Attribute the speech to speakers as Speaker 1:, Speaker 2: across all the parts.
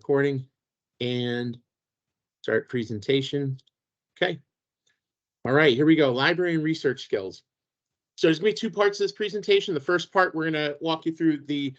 Speaker 1: recording and start presentation. Okay. All right, here we go. Library and research skills. So there's going to be two parts of this presentation. The first part, we're going to walk you through the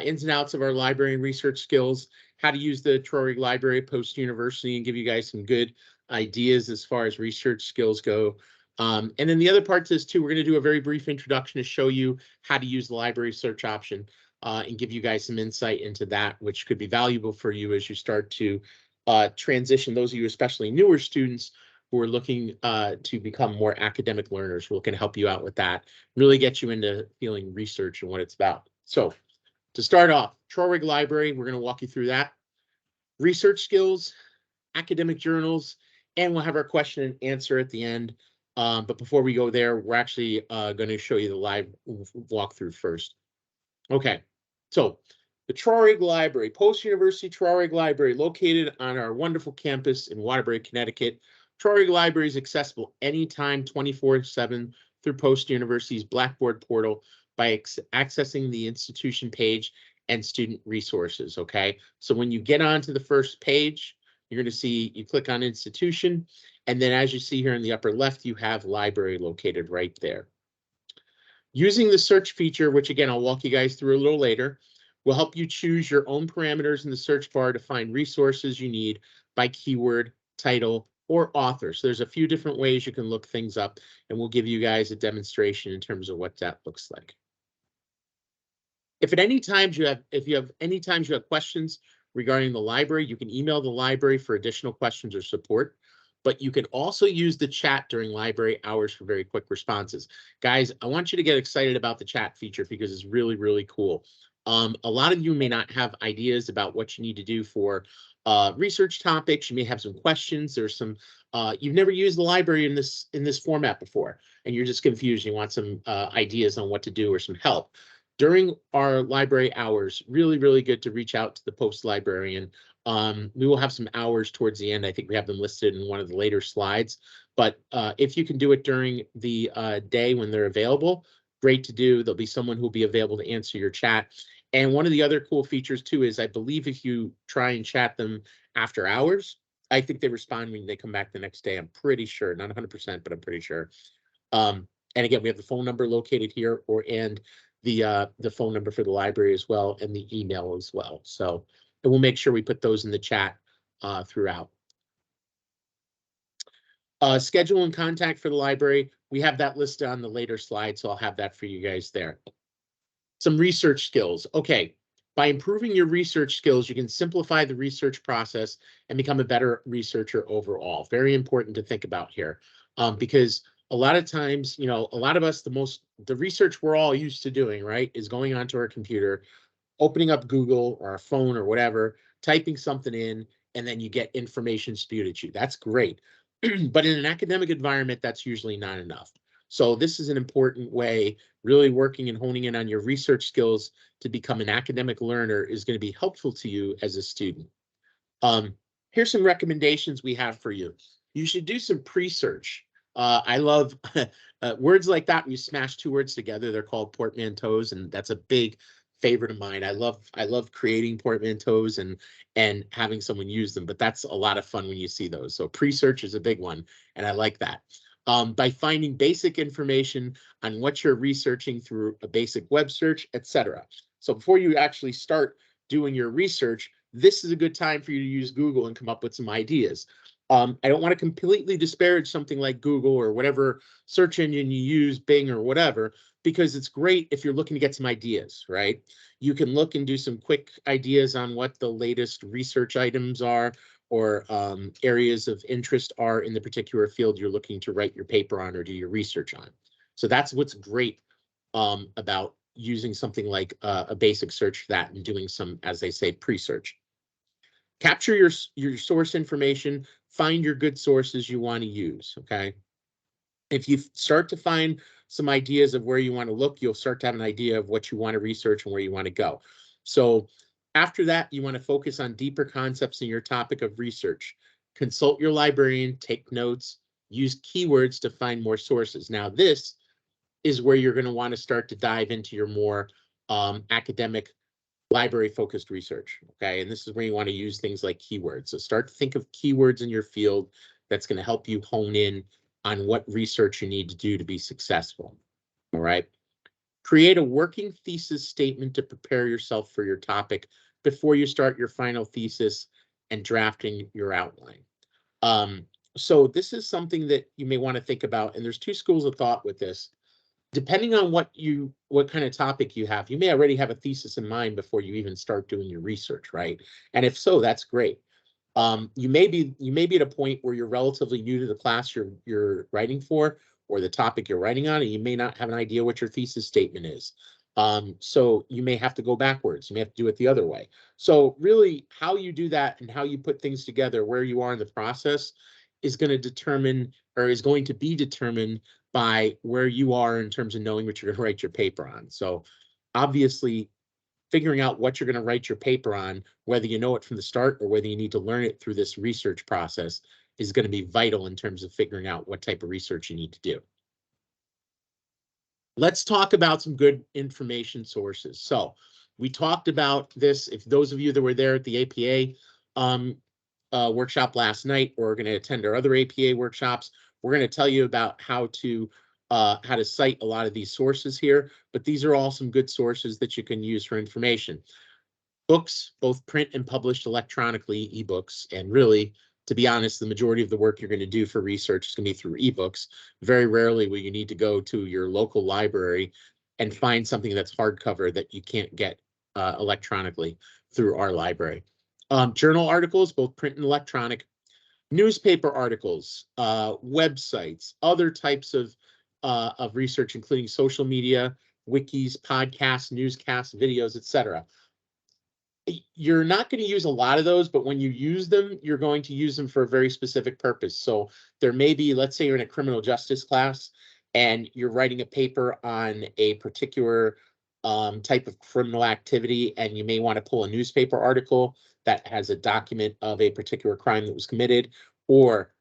Speaker 1: ins and outs of our library and research skills, how to use the Traurig Library post-university, and give you guys some good ideas as far as research skills go. And then the other part to this too, we're going to do a very brief introduction to show you how to use the library search option and give you guys some insight into that, which could be valuable for you as you start to transition, those of you especially newer students who are looking to become more academic learners. We're going to help you out with that, really get you into feeling research and what it's about. So to start off, Traurig Library, we're going to walk you through that. Research skills, academic journals, and we'll have our question and answer at the end. But before we go there, we're actually going to show you the live walkthrough first. Okay, so the Traurig Library, post-university Traurig Library, located on our wonderful campus in Waterbury, Connecticut. Traurig Library is accessible anytime, 24/7 through post-university's Blackboard portal by accessing the institution page and student resources, okay? So when you get onto the first page, you're going to see, you click on institution, and then as you see here in the upper left, you have library located right there. Using the search feature, which again, I'll walk you guys through a little later, will help you choose your own parameters in the search bar to find resources you need by keyword, title, or author. So there's a few different ways you can look things up, and we'll give you guys a demonstration in terms of what that looks like. If you have any times you have questions regarding the library, you can email the library for additional questions or support. But you can also use the chat during library hours for very quick responses. Guys, I want you to get excited about the chat feature because it's really, really cool. A lot of you may not have ideas about what you need to do for research topics. You may have some questions. There's some you've never used the library in this format before, and you're just confused. You want some ideas on what to do or some help. During our library hours, really, really good to reach out to the post librarian. We will have some hours towards the end. I think we have them listed in one of the later slides. But if you can do it during the day when they're available, great to do. There'll be someone who will be available to answer your chat. And one of the other cool features too is I believe if you try and chat them after hours, I think they respond when they come back the next day. I'm pretty sure, not 100%, but I'm pretty sure. And again, we have the phone number located here, and the phone number for the library as well, and the email as well. So, and we'll make sure we put those in the chat throughout. Schedule and contact for the library. We have that listed on the later slide, so I'll have that for you guys there. Some research skills. Okay, by improving your research skills, you can simplify the research process and become a better researcher overall. Very important to think about here, because a lot of times, you know, a lot of us, the research we're all used to doing, right, is going onto our computer, opening up Google or our phone or whatever, typing something in, and then you get information spewed at you. That's great. But in an academic environment, that's usually not enough. So this is an important way, really working and honing in on your research skills to become an academic learner is going to be helpful to you as a student. Here's some recommendations we have for you. You should do some pre-search. I love words like that when you smash two words together. They're called portmanteaus, and that's a big favorite of mine. I love creating portmanteaus and having someone use them, but that's a lot of fun when you see those. So pre-search is a big one, and I like that. By finding basic information on what you're researching through a basic web search, etc. So before you actually start doing your research, this is a good time for you to use Google and come up with some ideas. I don't want to completely disparage something like Google or whatever search engine you use, Bing or whatever, because it's great if you're looking to get some ideas, right? You can look and do some quick ideas on what the latest research items are, or areas of interest are in the particular field you're looking to write your paper on or do your research on. So that's what's great about using something like a basic search for that and doing some, as they say, pre-search. Capture your source information, find your good sources you want to use, okay? If you start to find some ideas of where you want to look, you'll start to have an idea of what you want to research and where you want to go. So after that, you want to focus on deeper concepts in your topic of research. Consult your librarian, take notes, use keywords to find more sources. Now, this is where you're going to want to start to dive into your more academic library-focused research, okay? And this is where you want to use things like keywords. So start to think of keywords in your field that's going to help you hone in on what research you need to do to be successful, all right? Create a working thesis statement to prepare yourself for your topic before you start your final thesis and drafting your outline. So this is something that you may want to think about, and there's two schools of thought with this. Depending on what kind of topic you have, you may already have a thesis in mind before you even start doing your research, right? And if so, that's great. You may be at a point where you're relatively new to the class you're writing for, or the topic you're writing on, and you may not have an idea what your thesis statement is. So you may have to go backwards. You may have to do it the other way. So really, how you do that and how you put things together, where you are in the process, is going to determine, or is going to be determined by where you are in terms of knowing what you're going to write your paper on. So obviously, figuring out what you're going to write your paper on, whether you know it from the start or whether you need to learn it through this research process, is going to be vital in terms of figuring out what type of research you need to do. Let's talk about some good information sources. So we talked about this. If those of you that were there at the APA workshop last night, or are going to attend our other APA workshops, we're going to tell you about how to cite a lot of these sources here, but these are all some good sources that you can use for information. Books, both print and published electronically, ebooks, and really, to be honest, the majority of the work you're going to do for research is going to be through ebooks. Very rarely will you need to go to your local library and find something that's hardcover that you can't get electronically through our library. Journal articles, both print and electronic, newspaper articles, websites, other types of research, including social media, wikis, podcasts, newscasts, videos, etc. You're not going to use a lot of those, but when you use them, you're going to use them for a very specific purpose. So there may be, let's say you're in a criminal justice class and you're writing a paper on a particular type of criminal activity, and you may want to pull a newspaper article that has a document of a particular crime that was committed. Or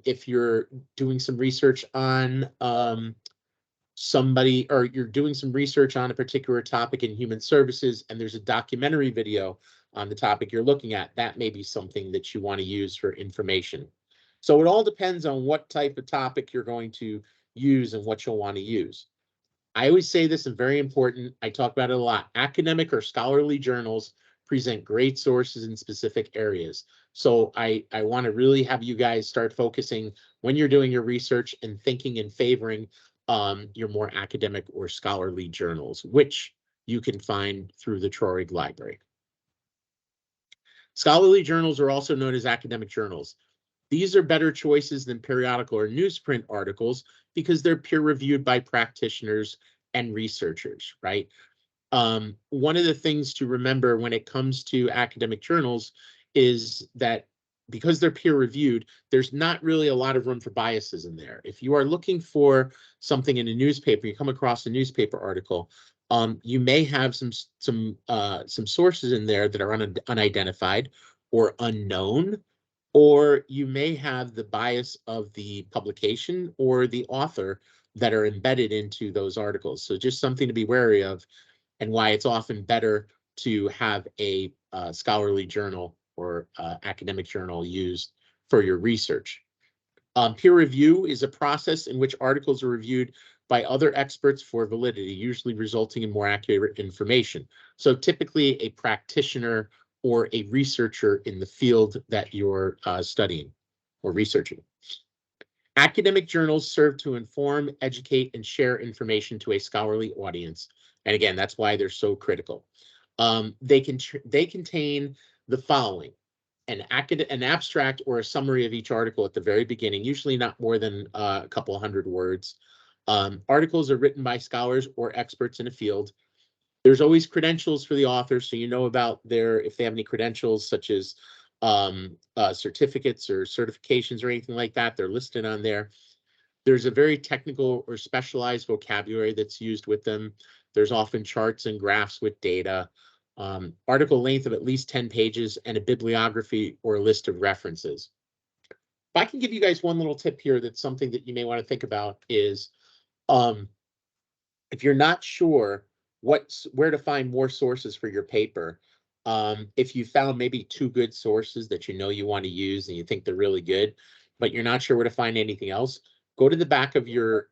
Speaker 1: if you're doing some research on somebody, or you're doing some research on a particular topic in human services, and there's a documentary video on the topic you're looking at, that may be something that you want to use for information. So it all depends on what type of topic you're going to use and what you'll want to use. I always say this, and very important, I talk about it a lot. Academic or scholarly journals present great sources in specific areas. So I want to really have you guys start focusing when you're doing your research and thinking and favoring your more academic or scholarly journals, which you can find through the Traurig Library. Scholarly journals are also known as academic journals. These are better choices than periodical or newsprint articles because they're peer-reviewed by practitioners and researchers, right? One of the things to remember when it comes to academic journals is that because they're peer-reviewed, there's not really a lot of room for biases in there. If you are looking for something in a newspaper, you come across a newspaper article, you may have some sources in there that are unidentified or unknown, or you may have the bias of the publication or the author that are embedded into those articles. So just something to be wary of, and why it's often better to have a scholarly journal or academic journal used for your research. Peer review is a process in which articles are reviewed by other experts for validity, usually resulting in more accurate information. So typically a practitioner or a researcher in the field that you're studying or researching. Academic journals serve to inform, educate, and share information to a scholarly audience. And again, that's why they're so critical. They contain the following: an abstract or a summary of each article at the very beginning, usually not more than a couple hundred words. Articles are written by scholars or experts in a field. There's always credentials for the author, so you know about if they have any credentials, such as certificates or certifications or anything like that. They're listed on there. There's a very technical or specialized vocabulary that's used with them. There's often charts and graphs with data, article length of at least 10 pages, and a bibliography or a list of references. If I can give you guys one little tip here, that's something that you may want to think about, is if you're not sure where to find more sources for your paper. If you found maybe 2 good sources that you know you want to use and you think they're really good, but you're not sure where to find anything else, go to the back of your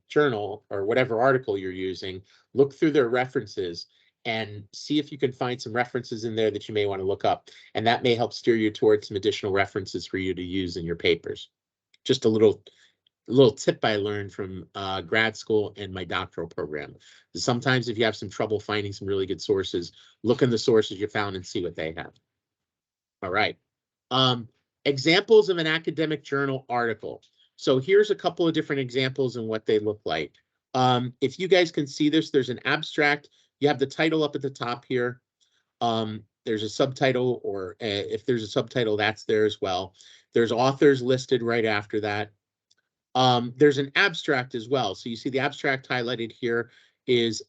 Speaker 1: journal or whatever article you're using, look through their references and see if you can find some references in there that you may want to look up. And that may help steer you towards some additional references for you to use in your papers. Just a little tip I learned from grad school and my doctoral program. Sometimes if you have some trouble finding some really good sources, look in the sources you found and see what they have. All right. Examples of an academic journal article. So here's a couple of different examples and what they look like. If you guys can see this, there's an abstract. You have the title up at the top here. There's a subtitle, or if there's a subtitle, that's there as well. There's authors listed right after that. There's an abstract as well. So you see the abstract highlighted here is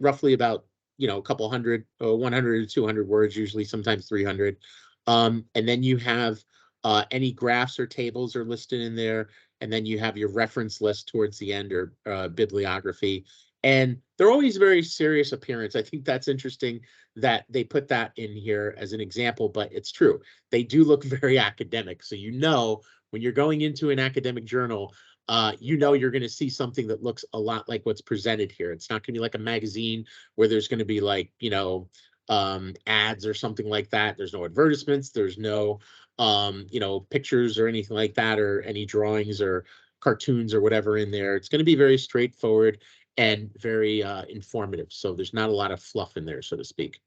Speaker 1: roughly about, a couple hundred, 100 to 200 words, usually sometimes 300. And then you have any graphs or tables are listed in there. And then you have your reference list towards the end, or bibliography. And they're always very serious appearance. I think that's interesting that they put that in here as an example, but it's true. They do look very academic. So when you're going into an academic journal, you're going to see something that looks a lot like what's presented here. It's not going to be like a magazine where there's going to be like, ads or something like that. There's no advertisements. There's no, pictures or anything like that, or any drawings or cartoons or whatever in there. It's going to be very straightforward and very informative. So there's not a lot of fluff in there, so to speak.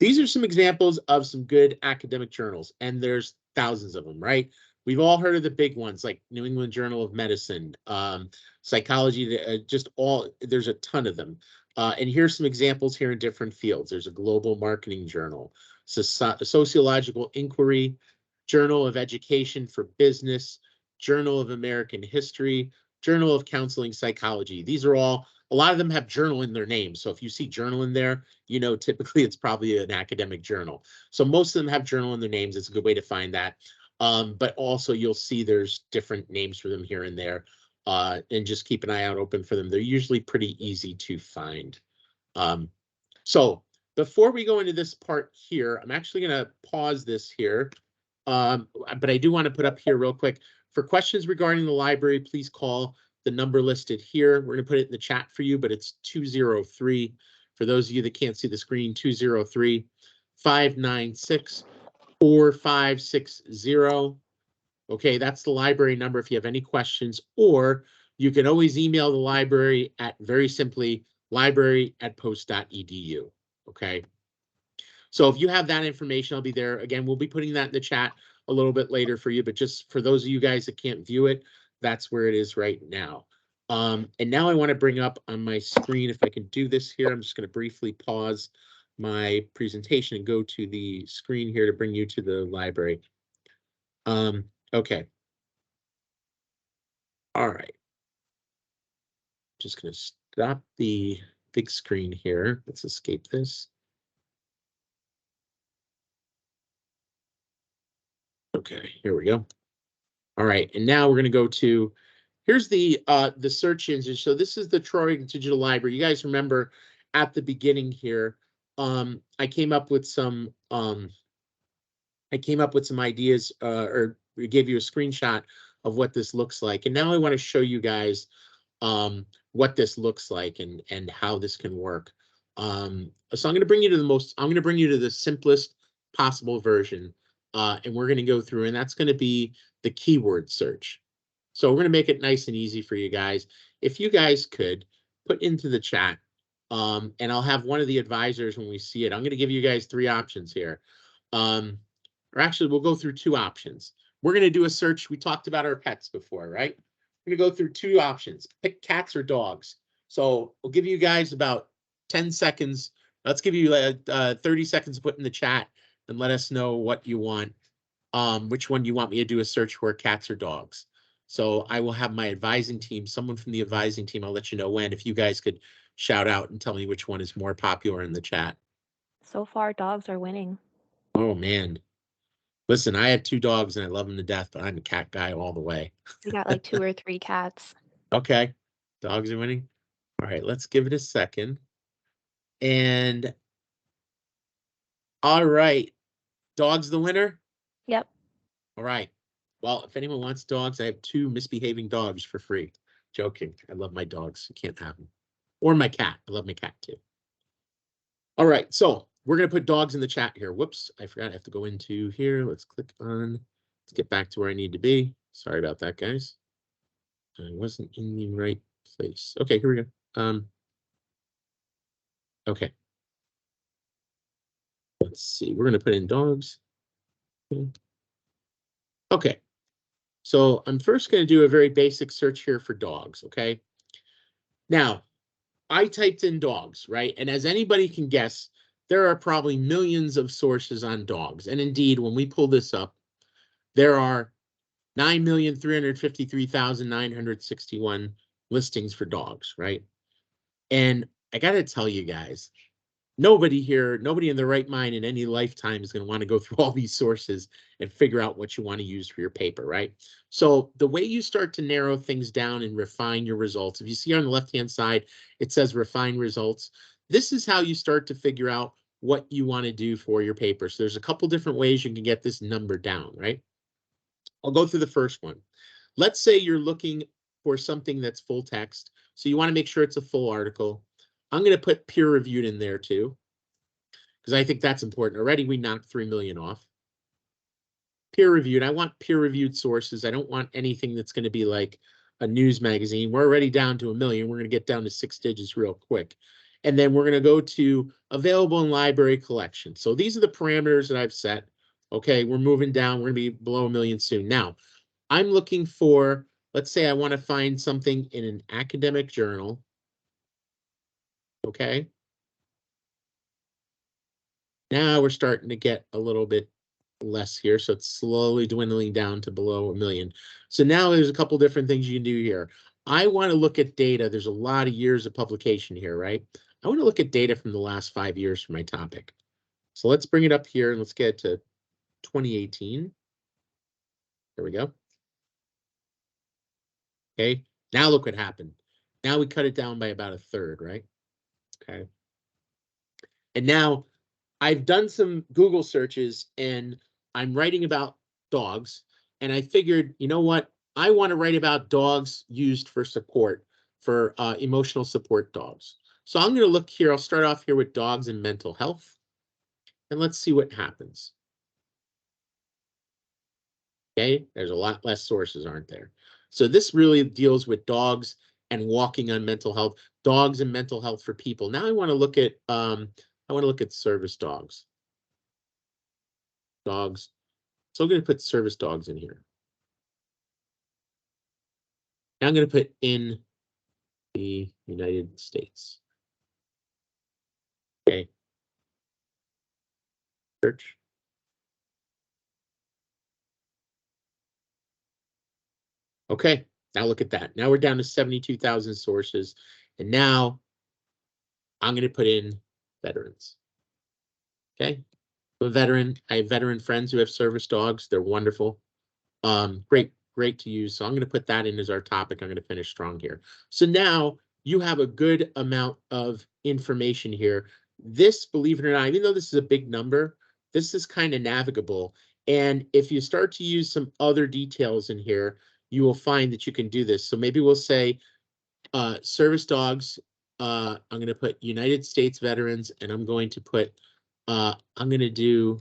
Speaker 1: These are some examples of some good academic journals, and there's thousands of them, right? We've all heard of the big ones like New England Journal of Medicine, Psychology, there's a ton of them. And here's some examples here in different fields. There's a Global Marketing Journal, Sociological Inquiry, Journal of Education for Business, Journal of American History, Journal of Counseling Psychology. These are all, a lot of them have journal in their name. So if you see journal in there, typically it's probably an academic journal. So most of them have journal in their names. It's a good way to find that. But also you'll see there's different names for them here and there. And just keep an eye out open for them. They're usually pretty easy to find. So before we go into this part here, I'm actually going to pause this here. But I do want to put up here real quick. For questions regarding the library, please call the number listed here. We're going to put it in the chat for you, but it's 203. For those of you that can't see the screen, 203-596-4560. Okay, that's the library number if you have any questions, or you can always email the library at, very simply, library@post.edu. Okay. So if you have that information, I'll be there. Again, we'll be putting that in the chat a little bit later for you, but just for those of you guys that can't view it, that's where it is right now. And now I want to bring up on my screen, if I can do this here, I'm just going to briefly pause my presentation and go to the screen here to bring you to the library. Okay. All right. Just going to stop the big screen here. Let's escape this. Okay, here we go. All right, and now we're going to go to, here's the search engine. So this is the Traurig Digital Library. You guys remember at the beginning here, I came up with some ideas, or we gave you a screenshot of what this looks like. And now I want to show you guys what this looks like and how this can work. So I'm going to bring you to the simplest possible version. And we're going to go through, and that's going to be the keyword search. So we're going to make it nice and easy for you guys. If you guys could put into the chat, and I'll have one of the advisors when we see it. I'm going to give you guys 3 options here. Or actually, we'll go through 2 options. We're going to do a search. We talked about our pets before, right? We're going to go through 2 options. Pick cats or dogs. So we'll give you guys about 10 seconds. Let's give you 30 seconds to put in the chat and let us know what you want, which one you want me to do a search for, cats or dogs. So I will have my advising team, someone from the advising team, I'll let you know when, if you guys could shout out and tell me which one is more popular in the chat.
Speaker 2: So far, dogs are winning.
Speaker 1: Oh, man. Listen, I have 2 dogs and I love them to death, but I'm a cat guy all the way.
Speaker 2: We got like 2 or 3 cats.
Speaker 1: Okay. Dogs are winning. All right, let's give it a second. And all right, dogs the winner?
Speaker 2: Yep.
Speaker 1: All right. Well, if anyone wants dogs, I have 2 misbehaving dogs for free. Joking. I love my dogs. You can't have them. Or my cat. I love my cat too. All right, so we're going to put dogs in the chat here. Whoops, I forgot I have to go into here. Let's click on, let's get back to where I need to be. Sorry about that, guys. I wasn't in the right place. Okay, here we go. Okay. Let's see, we're going to put in dogs. Okay, so I'm first going to do a very basic search here for dogs, okay? Now, I typed in dogs, right? And as anybody can guess, there are probably millions of sources on dogs. And indeed, when we pull this up, there are 9,353,961 listings for dogs, right? And I got to tell you guys, nobody here, nobody in their right mind in any lifetime is going to want to go through all these sources and figure out what you want to use for your paper, right? So the way you start to narrow things down and refine your results, if you see on the left-hand side, it says refine results. This is how you start to figure out what you want to do for your paper. So there's a couple different ways you can get this number down, right? I'll go through the first one. Let's say you're looking for something that's full text. So you want to make sure it's a full article. I'm going to put peer reviewed in there too, because I think that's important. Already we knocked 3 million off. Peer reviewed. I want peer reviewed sources. I don't want anything that's going to be like a news magazine. We're already down to 1 million. We're going to get down to 6 digits real quick. And then we're going to go to available in library collection. So these are the parameters that I've set. Okay, we're moving down. We're going to be below 1 million soon. Now, I'm looking for, let's say I want to find something in an academic journal. Okay. Now we're starting to get a little bit less here. So it's slowly dwindling down to below 1 million. So now there's a couple different things you can do here. I want to look at data. There's a lot of years of publication here, right? I want to look at data from the last 5 years for my topic. So let's bring it up here and let's get to 2018. There we go. Okay, now look what happened. Now we cut it down by about 1/3, right? Okay. And now I've done some Google searches and I'm writing about dogs. And I figured, you know what? I want to write about dogs used for support, for emotional support dogs. So I'm going to look here. I'll start off here with dogs and mental health. And let's see what happens. Okay, there's a lot less sources, aren't there? So this really deals with dogs and walking on mental health, dogs and mental health for people. Now I want to look at service dogs. Dogs. So I'm going to put service dogs in here. Now I'm going to put in the United States. Okay. Search. Okay, now look at that. Now we're down to 72,000 sources. And now I'm going to put in veterans. Okay. I'm a veteran. I have veteran friends who have service dogs. They're wonderful. Great to use. So I'm going to put that in as our topic. I'm going to finish strong here. So now you have a good amount of information here. This, believe it or not, even though this is a big number, this is kind of navigable. And if you start to use some other details in here, you will find that you can do this. So maybe we'll say service dogs. I'm going to put United States veterans, and I'm going to put, I'm going to do,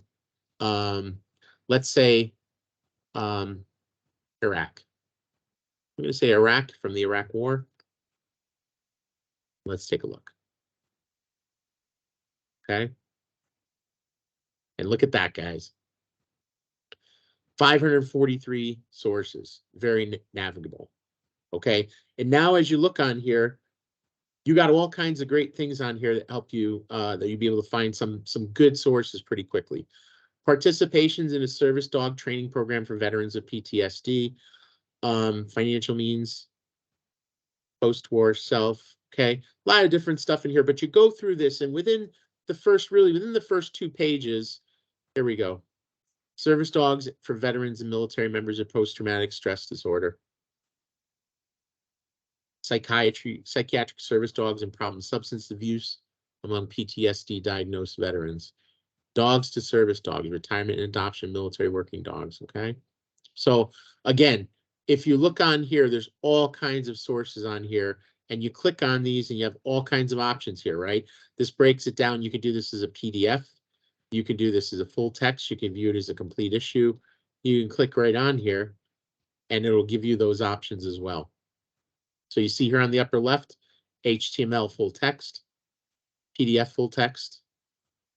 Speaker 1: let's say, Iraq. I'm going to say Iraq from the Iraq War. Let's take a look. Okay. And look at that, guys. 543 sources, very navigable. Okay. And now as you look on here, you got all kinds of great things on here that help you, that you'll be able to find some good sources pretty quickly. Participations in a service dog training program for veterans of PTSD, financial means, post-war self. Okay, a lot of different stuff in here, but you go through this and within the first 2 pages, here we go. Service dogs for veterans and military members of post-traumatic stress disorder. psychiatric service dogs and problem substance abuse among PTSD diagnosed veterans, dogs to service dogs, retirement and adoption, military working dogs. Okay. So again, if you look on here, there's all kinds of sources on here, and you click on these and you have all kinds of options here, right? This breaks it down. You can do this as a PDF. You can do this as a full text. You can view it as a complete issue. You can click right on here and it'll give you those options as well. So you see here on the upper left, HTML full text, PDF full text.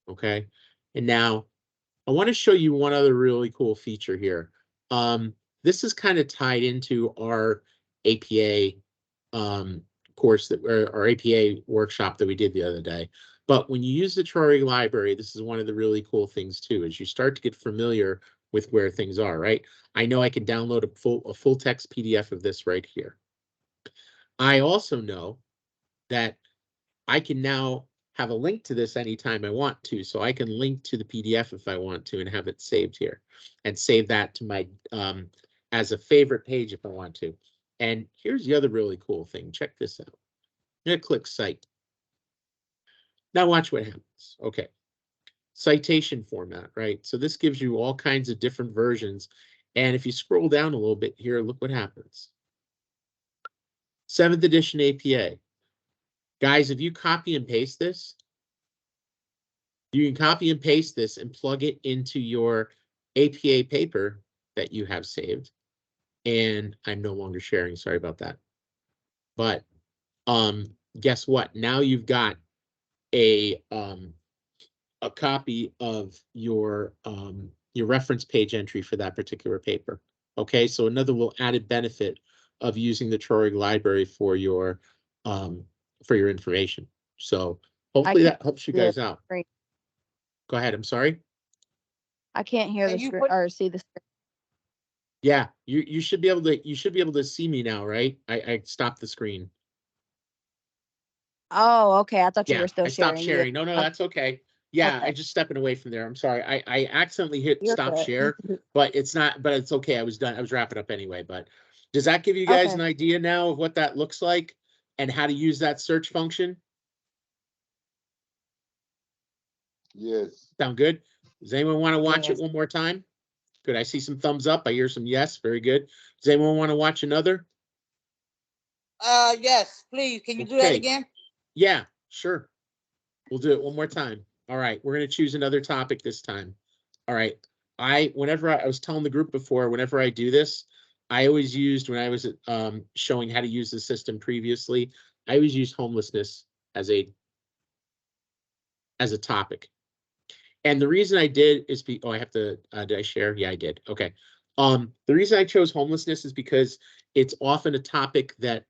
Speaker 1: Okay. And now I want to show you one other really cool feature here. This is kind of tied into our APA course that our APA workshop that we did the other day. But when you use the Traurig Library, this is one of the really cool things too, is you start to get familiar with where things are, right? I know I can download a full text PDF of this right here. I also know that I can now have a link to this anytime I want to. So I can link to the PDF if I want to and have it saved here and save that to my as a favorite page if I want to. And here's the other really cool thing. Check this out. I'm going to click Cite. Now watch what happens. Okay. Citation format, right? So this gives you all kinds of different versions. And if you scroll down a little bit here, look what happens. 7th edition APA. Guys, if you copy and paste this, you can copy and paste this and plug it into your APA paper that you have saved. And I'm no longer sharing, sorry about that. But guess what? Now you've got a copy of your reference page entry for that particular paper. Okay, so another little added benefit of using the Traurig Library for your information. So hopefully that helps you guys out. Go ahead. I'm sorry.
Speaker 3: I can't hear the screen or see the screen.
Speaker 1: Yeah, you should be able to see me now, right? I stopped the screen.
Speaker 3: Oh, okay. I thought you
Speaker 1: Yeah,
Speaker 3: were still
Speaker 1: I stopped sharing. No,
Speaker 3: Okay.
Speaker 1: that's okay. Yeah,
Speaker 3: Okay.
Speaker 1: I just stepping away from there. I'm sorry. I accidentally hit
Speaker 3: You're
Speaker 1: stop
Speaker 3: good.
Speaker 1: share, but it's okay. I was done. I was wrapping up anyway, but does that give you guys
Speaker 3: Okay.
Speaker 1: an idea now of what that looks like and how to use that search function?
Speaker 4: Yes.
Speaker 1: Sound good? Does anyone want to watch
Speaker 3: Yes.
Speaker 1: it one more time? Good. I see some thumbs up. I hear some yes. Very good. Does anyone want to watch another?
Speaker 5: Yes, please. Can you do that
Speaker 1: Okay.
Speaker 5: again?
Speaker 1: Yeah, sure. We'll do it one more time. All right, we're going to choose another topic this time. All right. Whenever I was telling the group before, whenever I do this, I always used, when I was showing how to use the system previously, I always used homelessness as a topic. And the reason I did is I have to, did I share? Yeah, I did. Okay. The reason I chose homelessness is because it's often a topic that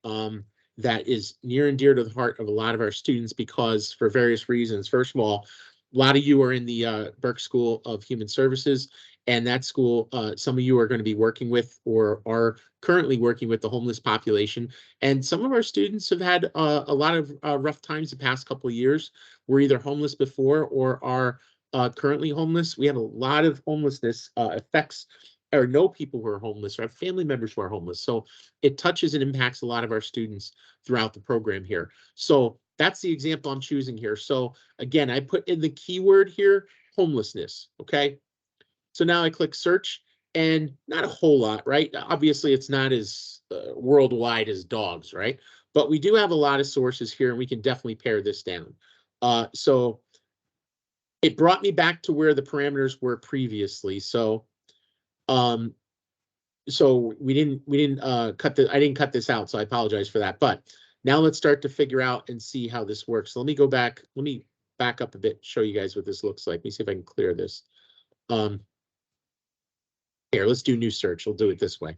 Speaker 1: that is near and dear to the heart of a lot of our students, because for various reasons. First of all, a lot of you are in the Burke School of Human Services, and that school, some of you are going to be working with or are currently working with the homeless population. And some of our students have had a lot of rough times the past couple of years. Were either homeless before or are currently homeless. We have a lot of homelessness affects or know people who are homeless or have family members who are homeless. So it touches and impacts a lot of our students throughout the program here. So that's the example I'm choosing here. So again, I put in the keyword here, homelessness. Okay. So now I click search, and not a whole lot, right? Obviously, it's not as worldwide as dogs, right? But we do have a lot of sources here, and we can definitely pare this down. So it brought me back to where the parameters were previously. So we didn't I didn't cut this out, so I apologize for that. But now let's start to figure out and see how this works. So let me go back. Let me back up a bit, show you guys what this looks like. Let me see if I can clear this. Here, let's do new search. We'll do it this way.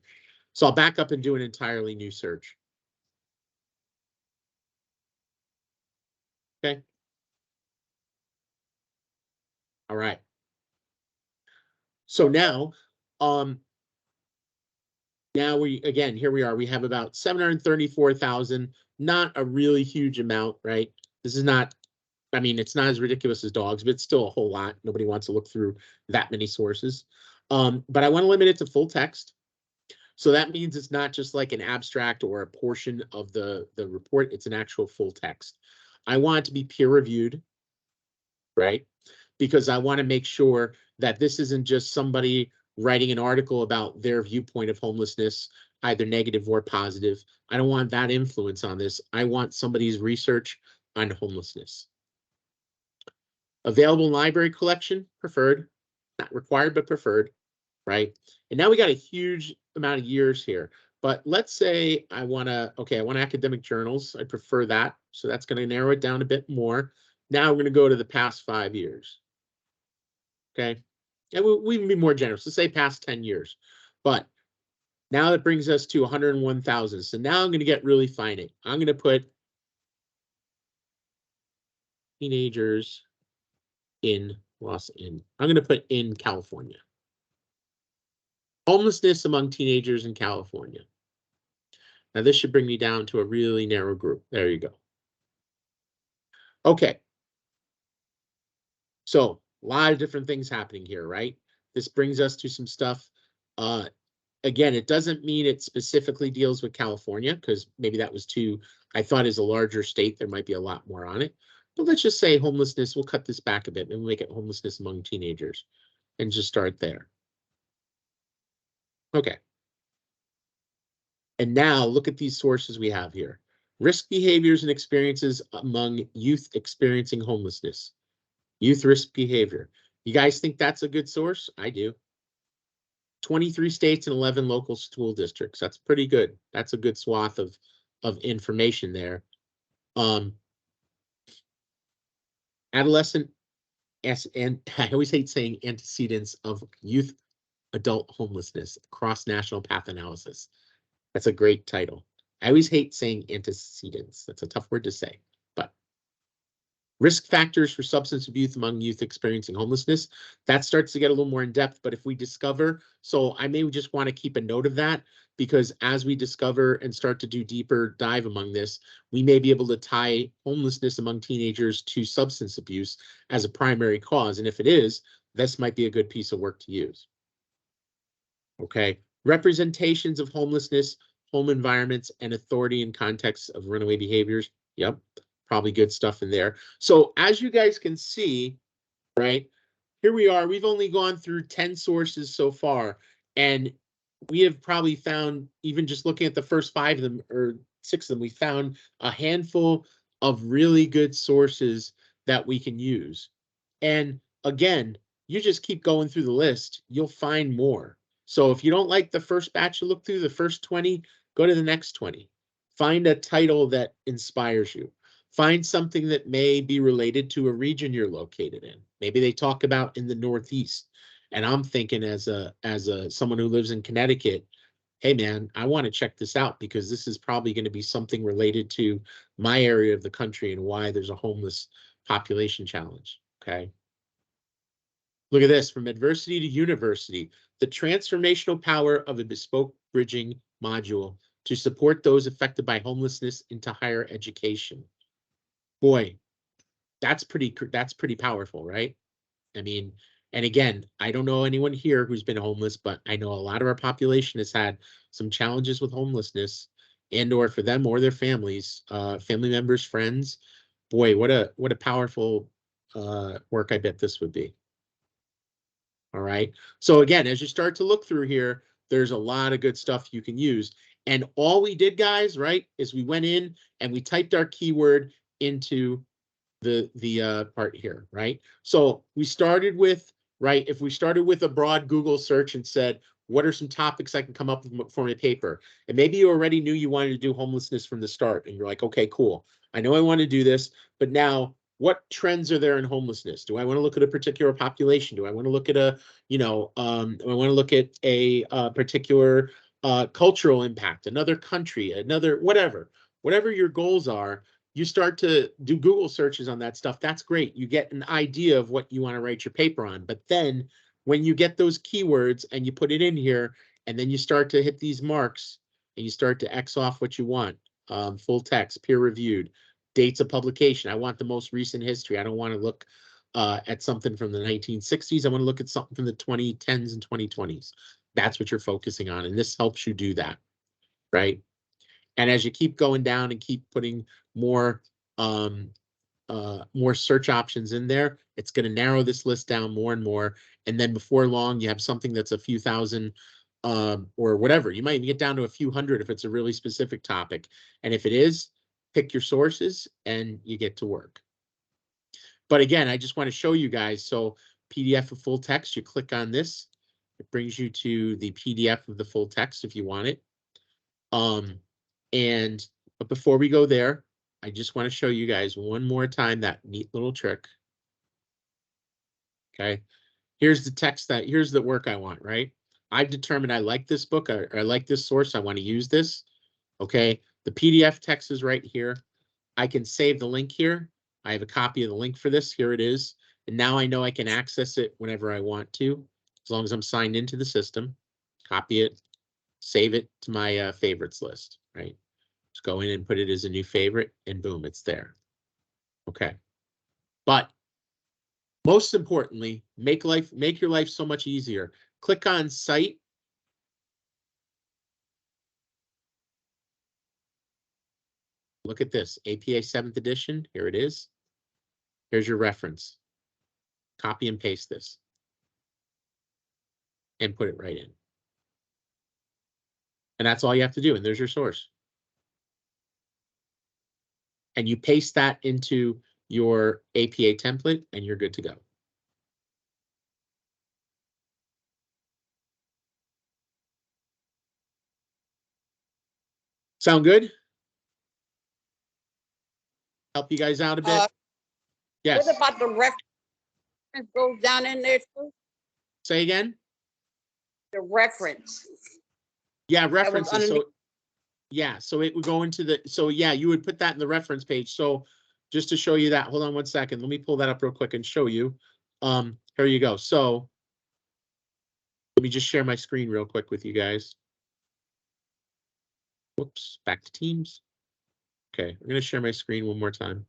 Speaker 1: So I'll back up and do an entirely new search. Okay. All right. So now, now here we are. We have about 734,000, not a really huge amount, right? This is not, I mean, it's not as ridiculous as dogs, but it's still a whole lot. Nobody wants to look through that many sources. But I want to limit it to full text. So that means it's not just like an abstract or a portion of the report, it's an actual full text. I want it to be peer reviewed, right? Because I want to make sure that this isn't just somebody writing an article about their viewpoint of homelessness, either negative or positive. I don't want that influence on this. I want somebody's research on homelessness. Available library collection, preferred, not required, but preferred, right? And now we got a huge amount of years here. But let's say I want academic journals. I prefer that. So that's going to narrow it down a bit more. Now we're going to go to the past 5 years. Okay. And we can be more generous. Let's say past 10 years. But now that brings us to 101,000. So now I'm going to get really fine. I'm going to put teenagers in I'm going to put in California. Homelessness among teenagers in California. Now this should bring me down to a really narrow group. There you go. Okay. So a lot of different things happening here, right? This brings us to some stuff. Again, it doesn't mean it specifically deals with California, because maybe that was too, I thought as a larger state, there might be a lot more on it. But let's just say homelessness, we'll cut this back a bit and make it homelessness among teenagers and just start there. Okay. And now look at these sources we have here. Risk behaviors and experiences among youth experiencing homelessness. Youth risk behavior. You guys think that's a good source? I do. 23 states and 11 local school districts. That's pretty good. That's a good swath of information there. Adolescent, and I always hate saying antecedents of youth adult homelessness, cross-national path analysis. That's a great title. I always hate saying antecedents. That's a tough word to say, but risk factors for substance abuse among youth experiencing homelessness. That starts to get a little more in depth, but if we discover, so I may just want to keep a note of that, because as we discover and start to do deeper dive among this, we may be able to tie homelessness among teenagers to substance abuse as a primary cause. And if it is, this might be a good piece of work to use. Okay, representations of homelessness, home environments, and authority in context of runaway behaviors. Yep, probably good stuff in there. So as you guys can see, right, here we are. We've only gone through 10 sources so far, and we have probably found, even just looking at the first 5 of them or 6 of them, we found a handful of really good sources that we can use. And again, you just keep going through the list, you'll find more. So if you don't like the first batch you look through, the first 20, go to the next 20. Find a title that inspires you. Find something that may be related to a region you're located in. Maybe they talk about in the Northeast. And I'm thinking as someone who lives in Connecticut, hey man, I want to check this out because this is probably going to be something related to my area of the country and why there's a homeless population challenge. Okay. Look at this, from adversity to university, the transformational power of a bespoke bridging module to support those affected by homelessness into higher education. Boy, that's pretty powerful, right? I mean, and again, I don't know anyone here who's been homeless, but I know a lot of our population has had some challenges with homelessness, and or for them or their families, family members, friends. Boy, what a powerful work I bet this would be. All right. So again, as you start to look through here, there's a lot of good stuff you can use. And all we did, guys, right, is we went in and we typed our keyword into the part here, right? So we started with, right, if we started with a broad Google search and said, what are some topics I can come up with for my paper? And maybe you already knew you wanted to do homelessness from the start. And you're like, okay, cool. I know I want to do this, but now what trends are there in homelessness? Do I want to look at a particular population? Do I want to look at a, do I want to look at a particular cultural impact, another country, another, whatever your goals are, you start to do Google searches on that stuff. That's great. You get an idea of what you want to write your paper on. But then when you get those keywords and you put it in here, and then you start to hit these marks and you start to X off what you want, full text, peer reviewed, dates of publication. I want the most recent history. I don't want to look at something from the 1960s. I want to look at something from the 2010s and 2020s. That's what you're focusing on, and this helps you do that, right? And as you keep going down and keep putting more search options in there, it's going to narrow this list down more and more. And then before long, you have something that's a few thousand or whatever. You might even get down to a few hundred if it's a really specific topic. And if it is, pick your sources and you get to work. But again, I just want to show you guys. So PDF of full text, you click on this. It brings you to the PDF of the full text if you want it. But before we go there, I just want to show you guys one more time that neat little trick. Okay, here's the text here's the work I want, right? I've determined I like this book, or I like this source, I want to use this. Okay, the PDF text is right here. I can save the link here. I have a copy of the link for this. Here it is. And now I know I can access it whenever I want to, as long as I'm signed into the system. Copy it, save it to my favorites list, right? Just go in and put it as a new favorite, and boom, it's there. Okay. But most importantly, make your life so much easier. Click on Cite. Look at this, APA 7th edition. Here it is. Here's your reference. Copy and paste this. And put it right in. And that's all you have to do. And there's your source. And you paste that into your APA template and you're good to go. Sound good? Help you guys out a bit? Yes.
Speaker 5: What about the reference goes down in there too?
Speaker 1: Say again?
Speaker 5: The reference.
Speaker 1: Yeah, references.
Speaker 5: underneath.
Speaker 1: So yeah, so it would go into the, so yeah, you would put that in the reference page. So just to show you that, hold on one second. Let me pull that up real quick and show you. Here you go. So let me just share my screen real quick with you guys. Whoops, back to Teams. Okay, I'm going to share my screen one more time.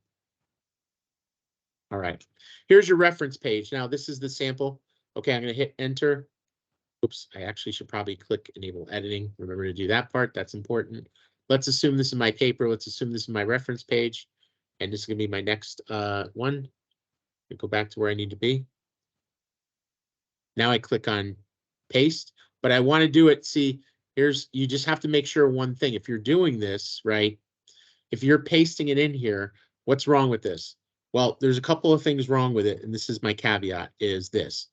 Speaker 1: All right, here's your reference page. Now this is the sample. Okay, I'm going to hit enter. Oops, I actually should probably click enable editing. Remember to do that part. That's important. Let's assume this is my paper. Let's assume this is my reference page. And this is going to be my next one. Go back to where I need to be. Now I click on paste, but I want to do it. See, you just have to make sure one thing. If you're doing this, right, if you're pasting it in here, what's wrong with this? Well, there's a couple of things wrong with it. And this is my caveat, is this.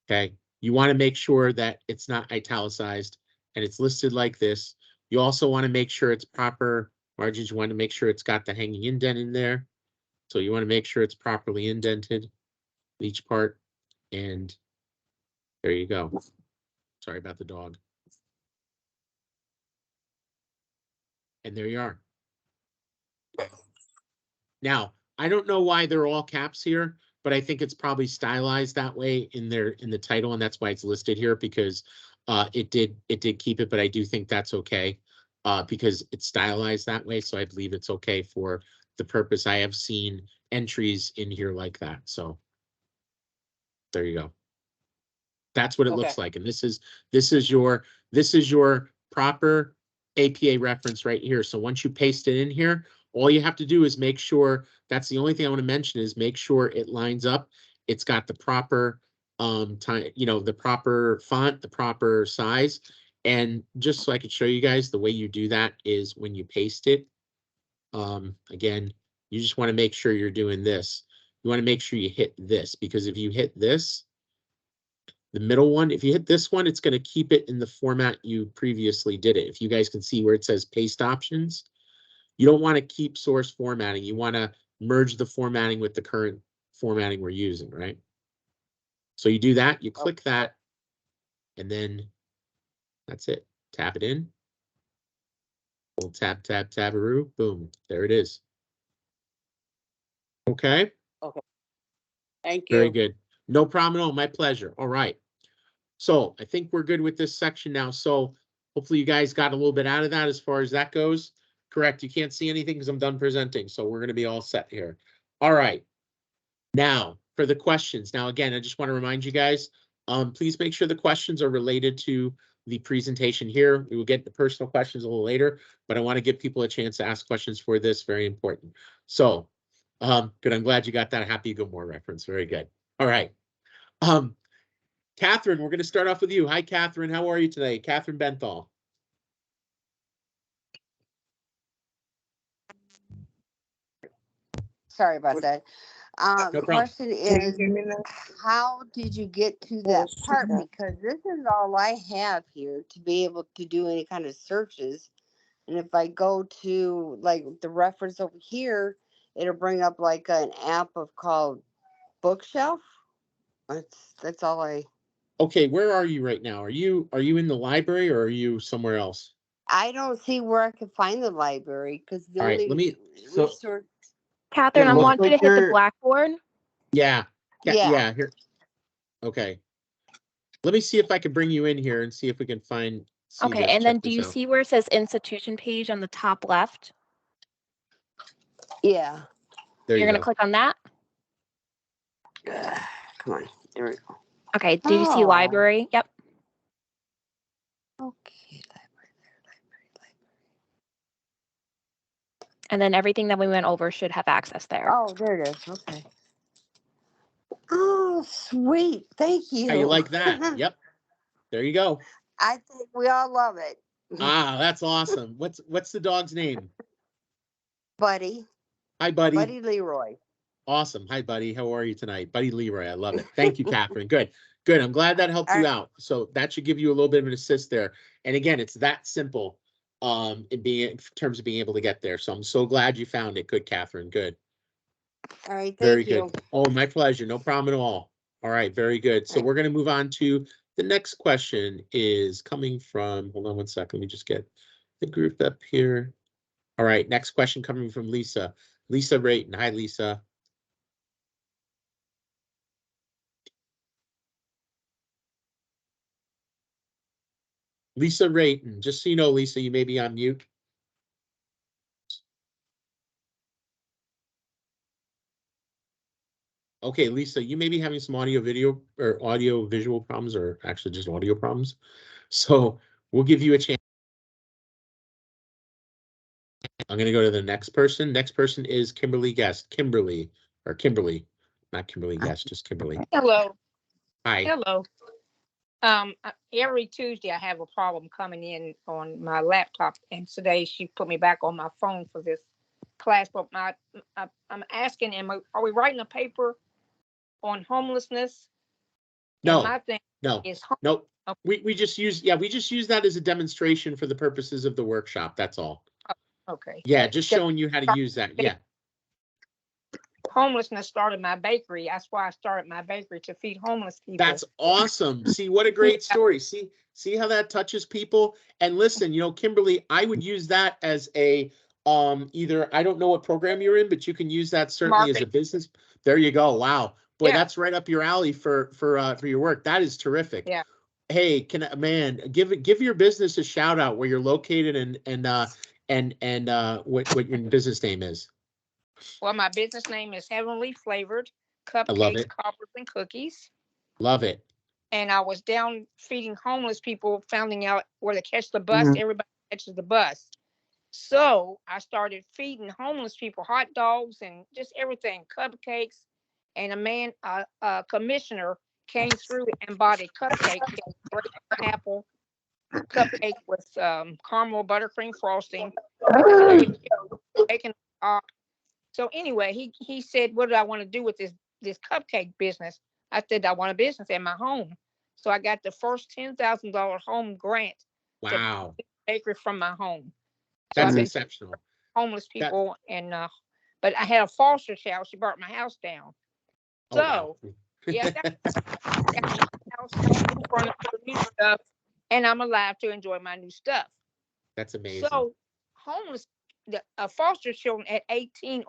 Speaker 1: Okay. You want to make sure that it's not italicized and it's listed like this. You also want to make sure it's proper margins. You want to make sure it's got the hanging indent in there. So you want to make sure it's properly indented, each part. And there you go. Sorry about the dog. And there you are. Now, I don't know why they're all caps here, but I think it's probably stylized that way in the title, and that's why it's listed here, because it did keep it, but I do think that's okay because it's stylized that way. So I believe it's okay for the purpose. I have seen entries in here like that. So there you go. That's what it looks like. And this is your proper APA reference right here. So once you paste it in here, all you have to do is make sure, that's the only thing I want to mention, is make sure it lines up. It's got the proper time, the proper font, the proper size. And just so I could show you guys, the way you do that is when you paste it. Again, you just want to make sure you're doing this. You want to make sure you hit this, because if you hit this, the middle one, if you hit this one, it's going to keep it in the format you previously did it. If you guys can see where it says paste options, you don't want to keep source formatting. You want to merge the formatting with the current formatting we're using, right? So you do that, you click that, and then that's it. Tap it in. We'll tap, tabaroo, boom, there it is. Okay.
Speaker 5: Okay. Thank you.
Speaker 1: Very good. No problem at all. My pleasure. All right. So I think we're good with this section now. So hopefully you guys got a little bit out of that as far as that goes. Correct. You can't see anything because I'm done presenting. So we're going to be all set here. All right. Now for the questions. Now, again, I just want to remind you guys, Please make sure the questions are related to the presentation here. We will get the personal questions a little later, but I want to give people a chance to ask questions for this. Very important. So, good. I'm glad you got that Happy Gilmore reference. Very good. All right. Catherine, we're going to start off with you. Hi, Catherine. How are you today? Catherine Benthal.
Speaker 5: Sorry about that.
Speaker 1: No
Speaker 5: The
Speaker 1: problem.
Speaker 5: question is, how did you get to that part? Because this is all I have here to be able to do any kind of searches. And if I go to like the reference over here, it'll bring up like an app called Bookshelf. That's all I.
Speaker 1: Okay, where are you right now? Are you in the library or are you somewhere else?
Speaker 5: I don't see where I can find the library because the
Speaker 1: All right,
Speaker 5: only
Speaker 1: let me. So
Speaker 5: resource.
Speaker 2: Catherine,
Speaker 4: It
Speaker 2: I
Speaker 4: looks
Speaker 2: want you to
Speaker 4: like
Speaker 2: hit the
Speaker 4: you're-
Speaker 2: blackboard.
Speaker 1: yeah,
Speaker 5: Yeah.
Speaker 1: yeah. Here. Okay. Let me see if I can bring you in here and see if we can find.
Speaker 2: Okay, and then do you see where it says institution page on the top left?
Speaker 5: Yeah.
Speaker 1: There
Speaker 2: You're
Speaker 1: you
Speaker 2: going to
Speaker 1: go.
Speaker 2: click on that.
Speaker 5: Come on. There we go.
Speaker 2: Okay, do you see
Speaker 5: Oh.
Speaker 2: library? Yep.
Speaker 5: Okay.
Speaker 2: And then everything that we went over should have access there.
Speaker 5: Oh, there it is. Okay. Oh, sweet. Thank you.
Speaker 1: How you like that? Yep. There you go.
Speaker 5: I think we all love it.
Speaker 1: Ah, that's awesome. What's the dog's name?
Speaker 5: Buddy.
Speaker 1: Hi, buddy.
Speaker 5: Buddy Leroy.
Speaker 1: Awesome. Hi, buddy. How are you tonight? Buddy Leroy. I love it. Thank you, Catherine. Good. Good. I'm glad that helped you out. So that should give you a little bit of an assist there. And again, it's that simple in terms of being able to get there. So I'm so glad you found it. Good, Catherine. Good.
Speaker 5: All right.
Speaker 1: Very
Speaker 5: Thank you.
Speaker 1: good. Oh, my pleasure. No problem at all. All right. Very good. So we're going to move on to the next question is coming from, hold on one second. Let me just get the group up here. All right. Next question coming from Lisa. Lisa Rayton. Hi, Lisa. Lisa Rayton. Just so you know, Lisa, you may be on mute. Okay, Lisa, you may be having some audio visual problems, or actually just audio problems. So we'll give you a chance. I'm going to go to the next person. Next person is Kimberly Guest. Kimberly, not Kimberly Guest, just Kimberly.
Speaker 6: Hello.
Speaker 1: Hi.
Speaker 6: Hello. Every Tuesday I have a problem coming in on my laptop, and today she put me back on my phone for this class. But I'm asking, are we writing a paper on homelessness?
Speaker 1: No,
Speaker 6: And my thing
Speaker 1: no,
Speaker 6: is
Speaker 1: nope.
Speaker 6: Okay.
Speaker 1: We just use that as a demonstration for the purposes of the workshop. That's all.
Speaker 6: Okay.
Speaker 1: Yeah, just showing you how to use that. Yeah.
Speaker 6: Homelessness started my bakery. That's why I started my bakery, to feed homeless people.
Speaker 1: That's awesome. See, what a great story. See how that touches people. And listen, Kimberly, I would use that as a either, I don't know what program you're in, but you can use that certainly as a business. There you go. Wow. Boy,
Speaker 6: Yeah.
Speaker 1: that's right up your alley for your work. That is terrific.
Speaker 6: Yeah.
Speaker 1: Hey, give your business a shout out where you're located and what your business name is.
Speaker 6: Well, my business name is Heavenly Flavored
Speaker 1: I love
Speaker 6: Cupcakes,
Speaker 1: it.
Speaker 6: Cobbers, and Cookies.
Speaker 1: Love it.
Speaker 6: And I was down feeding homeless people, finding out where to catch the bus. Everybody catches the bus. So I started feeding homeless people hot dogs and just everything, cupcakes. And a commissioner came through and bought a cupcake, great apple cupcake with caramel buttercream frosting, bacon. So anyway, he said, "What do I want to do with this cupcake business?" I said, "I want a business in my home." So I got the first $10,000 home grant to
Speaker 1: Wow.
Speaker 6: bakery from my home. So
Speaker 1: That's
Speaker 6: I've been
Speaker 1: exceptional.
Speaker 6: homeless people, but I had a foster child. She burnt my house down.
Speaker 1: Oh,
Speaker 6: So
Speaker 1: wow.
Speaker 6: yeah, I got my house, new furniture, new stuff, and I'm alive to enjoy my new stuff.
Speaker 1: That's amazing.
Speaker 6: So homeless, foster children at 18,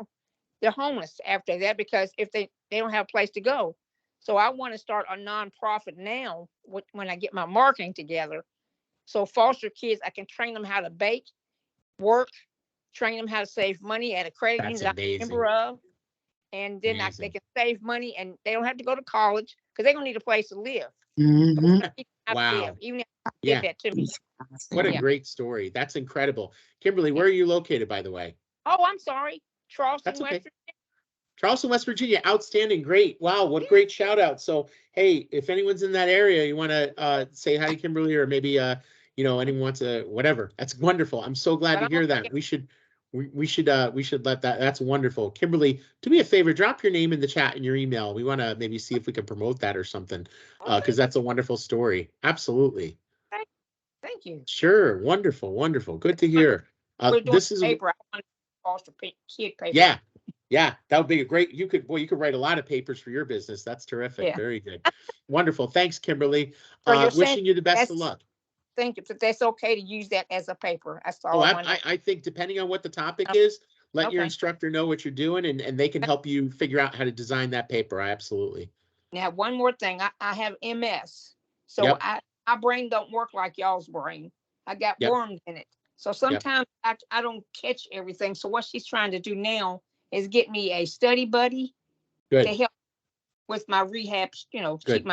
Speaker 6: they're homeless after that because if they don't have a place to go. So I want to start a nonprofit now when I get my marketing together. So foster kids, I can train them how to bake, work, train them how to save money at a credit union that I'm a member of. And then they can save money and they don't have to go to college because they're going to need a place to live.
Speaker 1: Mhm.
Speaker 6: I
Speaker 1: Wow.
Speaker 6: live, even if you
Speaker 1: Yeah.
Speaker 6: did that to me.
Speaker 1: What a
Speaker 6: Yeah.
Speaker 1: great story. That's incredible. Kimberly, where are you located, by the way?
Speaker 6: Oh, I'm sorry. Charleston,
Speaker 1: That's okay.
Speaker 6: West
Speaker 1: Charleston, West Virginia. Outstanding. Great. Wow. What great shout out. So, hey, if anyone's in that area, you want to say hi to Kimberly, or maybe, anyone wants to, whatever. That's wonderful. I'm so glad to hear that. We should let that's wonderful. Kimberly, do me a favor, drop your name in the chat and your email. We want to maybe see if we can promote that or something, because that's a wonderful story. Absolutely.
Speaker 6: Thank you.
Speaker 1: Sure. Wonderful. Wonderful. Good to hear.
Speaker 6: We're doing
Speaker 1: This is,
Speaker 6: paper. I want to foster kid paper.
Speaker 1: yeah. Yeah, that would be a great, you could write a lot of papers for your business. That's terrific.
Speaker 6: Yeah.
Speaker 1: Very good. Wonderful. Thanks, Kimberly.
Speaker 6: So you're saying
Speaker 1: Wishing you the best of luck.
Speaker 6: Thank you. But that's okay to use that as a paper. That's all
Speaker 1: Oh,
Speaker 6: I want.
Speaker 1: I think depending on what the topic is, let your
Speaker 6: Okay.
Speaker 1: instructor know what you're doing, and they can help you figure out how to design that paper. Absolutely.
Speaker 6: Now, one more thing. I have MS. So
Speaker 1: Yep.
Speaker 6: my brain don't work like y'all's brain. I got
Speaker 1: Yep.
Speaker 6: worms in it. So sometimes I don't catch everything. So what she's trying to do now is get me a study buddy
Speaker 1: Good.
Speaker 6: to help with my rehab,
Speaker 1: Good.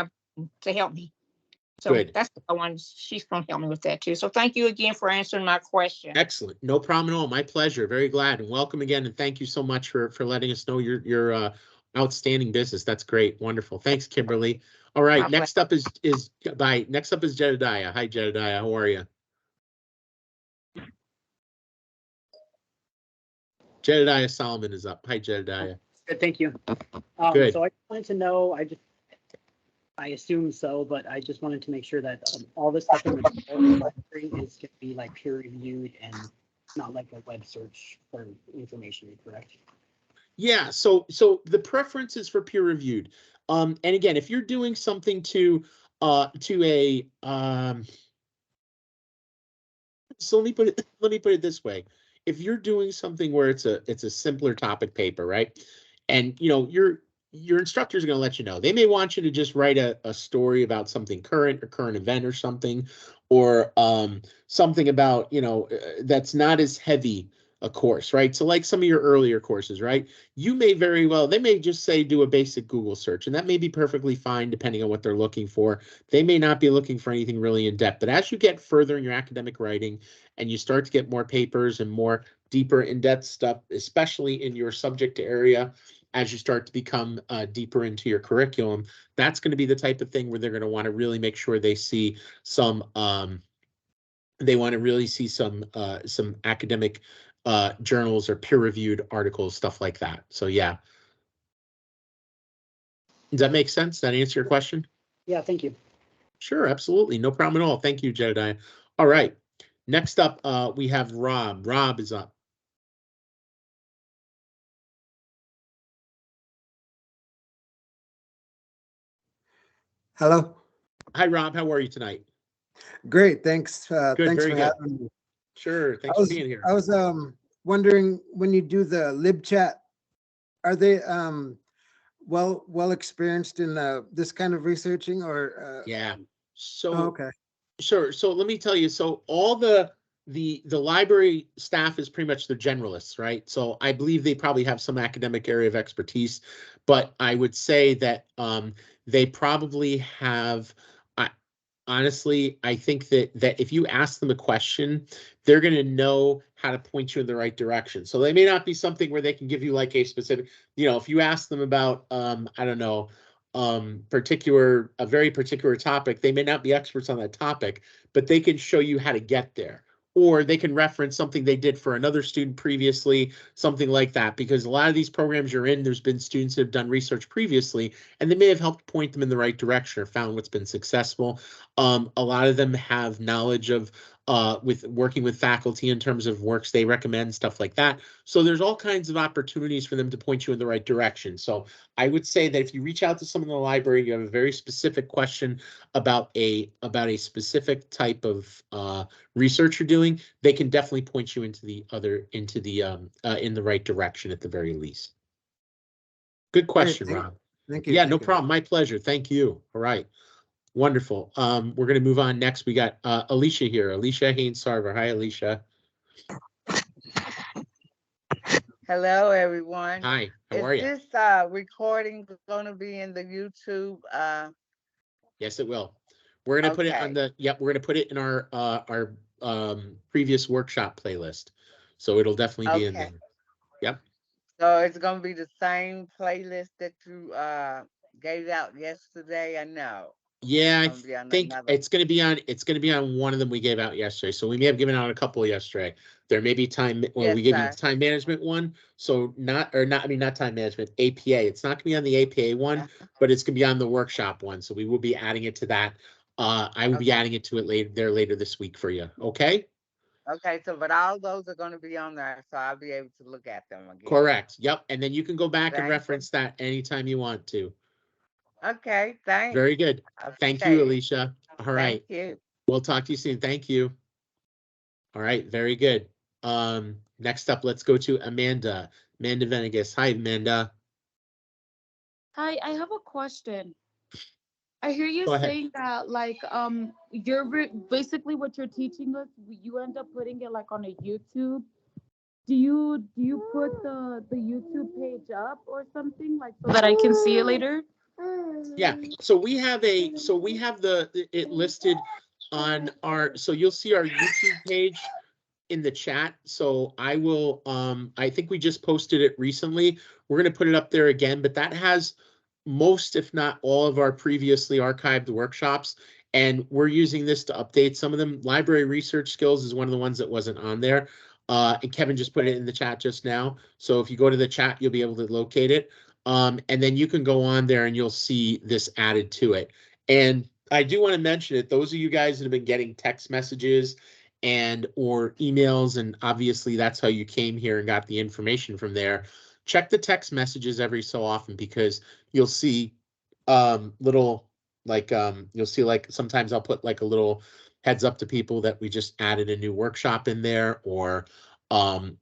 Speaker 6: to help me. So
Speaker 1: Good.
Speaker 6: that's what I wanted. She's going to help me with that too. So thank you again for answering my question.
Speaker 1: Excellent. No problem at all. My pleasure. Very glad, and welcome again. And thank you so much for letting us know your outstanding business. That's great. Wonderful. Thanks, Kimberly. All right. Next up is Jedediah. Hi, Jedediah. How are you? Jedediah Solomon is up. Hi, Jedediah.
Speaker 7: Good, thank you.
Speaker 1: Good.
Speaker 7: So I wanted to know, I assume so, but I just wanted to make sure that all this stuff in the library is going to be like peer reviewed and not like a web search for information, correct?
Speaker 1: Yeah, so the preference is for peer reviewed. And again, if you're doing something to a so let me put it this way. If you're doing something where it's a simpler topic paper, right? And your instructors are going to let you know. They may want you to just write a story about something current or current event or something, or something about, that's not as heavy a course, right? So like some of your earlier courses, right? You may they may just say do a basic Google search, and that may be perfectly fine depending on what they're looking for. They may not be looking for anything really in depth, but as you get further in your academic writing and you start to get more papers and more deeper in-depth stuff, especially in your subject area, as you start to become deeper into your curriculum, that's going to be the type of thing where they're going to want to really make sure they see some some academic journals or peer-reviewed articles, stuff like that. So yeah. Does that make sense? That answer your question?
Speaker 7: Yeah, thank you.
Speaker 1: Sure, absolutely. No problem at all. Thank you, Jedediah. All right. Next up, we have Rob. Rob is up.
Speaker 8: Hello.
Speaker 1: Hi, Rob. How are you tonight?
Speaker 8: Great. Thanks.
Speaker 1: Good.
Speaker 8: Thanks
Speaker 1: Very
Speaker 8: for
Speaker 1: good.
Speaker 8: having me.
Speaker 1: Sure. Thanks for being here.
Speaker 8: I was wondering, when you do the lib chat, are they well experienced in this kind of researching, or
Speaker 1: Yeah. So
Speaker 8: okay.
Speaker 1: Sure. So let me tell you. So all the library staff is pretty much the generalists, right? So I believe they probably have some academic area of expertise, but I would say that they probably have. Honestly, I think that if you ask them a question, they're going to know how to point you in the right direction. So they may not be something where they can give you like a specific, if you ask them about, I don't know, a very particular topic, they may not be experts on that topic, but they can show you how to get there. Or they can reference something they did for another student previously, something like that, because a lot of these programs you're in, there's been students that have done research previously, and they may have helped point them in the right direction or found what's been successful. A lot of them have knowledge of with working with faculty in terms of works they recommend, stuff like that. So there's all kinds of opportunities for them to point you in the right direction. So I would say that if you reach out to someone in the library, you have a very specific question about a specific type of research you're doing, they can definitely point you in the right direction at the very least. Good question, Rob.
Speaker 8: Thank you.
Speaker 1: Yeah, no problem. My pleasure. Thank you. All right. Wonderful. We're going to move on next. We got Alicia here. Alicia Haynes-Sarver. Hi, Alicia.
Speaker 9: Hello, everyone.
Speaker 1: Hi. How are you?
Speaker 9: Is this recording going to be in the YouTube
Speaker 1: Yes, it will. We're gonna put it on the, yep, we're gonna put it in our previous workshop playlist. So it'll definitely be in
Speaker 9: Okay.
Speaker 1: there. Yep.
Speaker 9: So it's gonna be the same playlist that you gave out yesterday, I know.
Speaker 1: Yeah,
Speaker 9: It's gonna be
Speaker 1: I
Speaker 9: on
Speaker 1: think
Speaker 9: another.
Speaker 1: it's gonna be on one of them we gave out yesterday. So we may have given out a couple yesterday. There may be time, well,
Speaker 9: Yes,
Speaker 1: we gave you the
Speaker 9: sir.
Speaker 1: time management one. So not time management, APA. It's not gonna be on the APA one, but it's gonna be on the workshop one. So we will be adding it to that. I will be
Speaker 9: Okay.
Speaker 1: adding it to it later this week for you. Okay?
Speaker 9: Okay, so but all those are gonna be on there, so I'll be able to look at them again.
Speaker 1: Correct. Yep. And then you can go back and
Speaker 9: Thank you.
Speaker 1: reference that anytime you want to.
Speaker 9: Okay, thanks.
Speaker 1: Very good.
Speaker 9: I
Speaker 1: Thank you,
Speaker 9: appreciate it.
Speaker 1: Alicia. All right.
Speaker 9: Thank you.
Speaker 1: We'll talk to you soon. Thank you. All right. Very good. Next up, let's go to Amanda. Amanda Venegas. Hi, Amanda.
Speaker 10: Hi, I have a question. I hear you
Speaker 1: Go ahead.
Speaker 10: saying that like you're basically what you're teaching us, you end up putting it like on a YouTube. Do you put the YouTube page up or something like so that I can see it later?
Speaker 1: Yeah. So we have it listed on our, so you'll see our YouTube page in the chat. So I will, I think we just posted it recently. We're going to put it up there again, but that has most, if not all, of our previously archived workshops. And we're using this to update some of them. Library research skills is one of the ones that wasn't on there. And Kevin just put it in the chat just now. So if you go to the chat, you'll be able to locate it. And then you can go on there and you'll see this added to it. And I do want to mention it. Those of you guys that have been getting text messages and or emails, and obviously that's how you came here and got the information from there. Check the text messages every so often, because you'll see little you'll see like sometimes I'll put like a little heads up to people that we just added a new workshop in there, or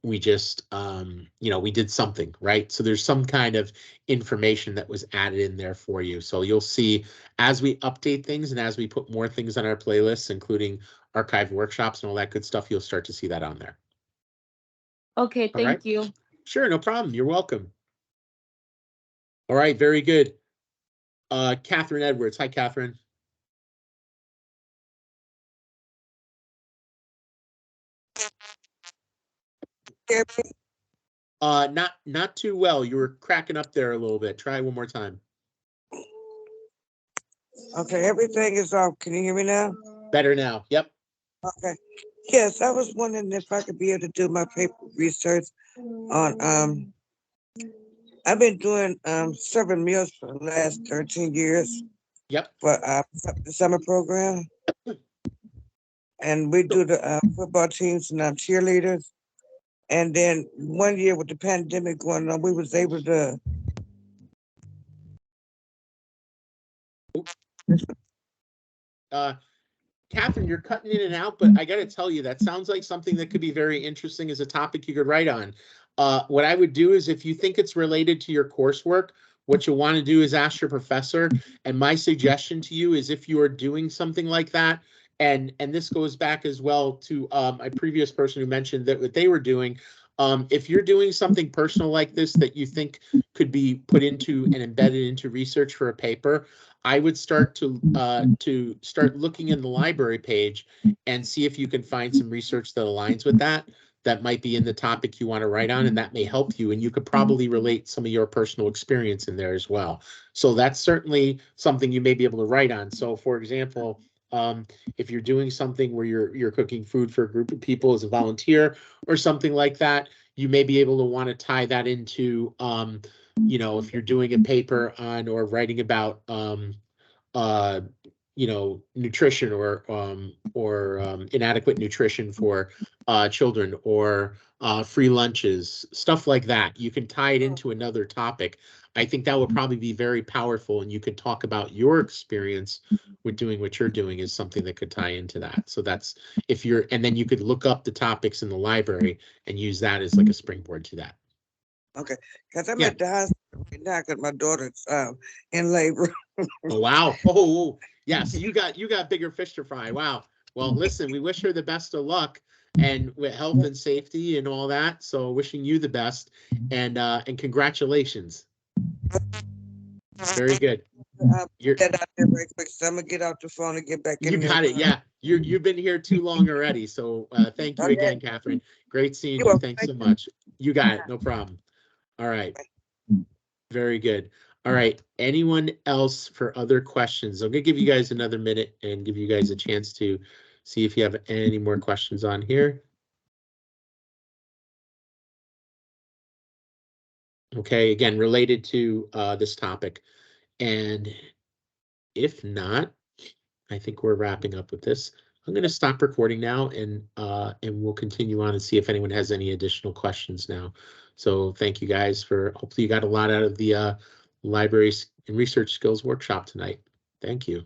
Speaker 1: we just we did something, right? So there's some kind of information that was added in there for you. So you'll see as we update things and as we put more things on our playlists, including archive workshops and all that good stuff, you'll start to see that on there.
Speaker 10: Okay, thank you.
Speaker 1: Sure, no problem. You're welcome. All right, very good. Catherine Edwards. Hi, Catherine. Not too well. You were cracking up there a little bit. Try one more time.
Speaker 11: Okay, everything is off. Can you hear me now?
Speaker 1: Better now. Yep.
Speaker 11: Okay. Yes, I was wondering if I could be able to do my paper research on I've been doing serving meals for the last 13 years.
Speaker 1: Yep.
Speaker 11: For the summer program. And we do the football teams and cheerleaders. And then one year with the pandemic going on, we was able to
Speaker 1: Catherine, you're cutting in and out, but I got to tell you, that sounds like something that could be very interesting as a topic you could write on. What I would do is, if you think it's related to your coursework, what you'll want to do is ask your professor. And my suggestion to you is, if you are doing something like that, and this goes back as well to a previous person who mentioned that what they were doing, if you're doing something personal like this that you think could be put into and embedded into research for a paper, I would start to start looking in the library page and see if you can find some research that aligns with that might be in the topic you want to write on, and that may help you. And you could probably relate some of your personal experience in there as well. So that's certainly something you may be able to write on. So for example, if you're doing something where you're cooking food for a group of people as a volunteer or something like that, you may be able to want to tie that into if you're doing a paper on or writing about nutrition or inadequate nutrition for children, or free lunches, stuff like that. You can tie it into another topic. I think that would probably be very powerful, and you could talk about your experience with doing what you're doing is something that could tie into that. So that's and then you could look up the topics in the library and use that as like a springboard to that.
Speaker 11: Okay, because I'm at the hospital right now because my daughter's in labor.
Speaker 1: Oh, wow. Oh, yes, you got bigger fish to fry. Wow. Well, listen, we wish her the best of luck and with health and safety and all that. So wishing you the best and congratulations. Very good. You're,
Speaker 11: Get out there very quick. So I'm gonna get off the phone and get back in.
Speaker 1: you
Speaker 11: there.
Speaker 1: got it. Yeah, you've been here too long already. So thank you
Speaker 11: Okay.
Speaker 1: again, Catherine. Great seeing
Speaker 11: You're
Speaker 1: you.
Speaker 11: welcome.
Speaker 1: Thanks so much. You got it. No problem. All right. Very good. All right. Anyone else for other questions? I'm gonna give you guys another minute and give you guys a chance to see if you have any more questions on here. Okay, again, related to this topic. And if not, I think we're wrapping up with this. I'm going to stop recording now and we'll continue on and see if anyone has any additional questions now. So thank you guys for, hopefully you got a lot out of the libraries and research skills workshop tonight. Thank you.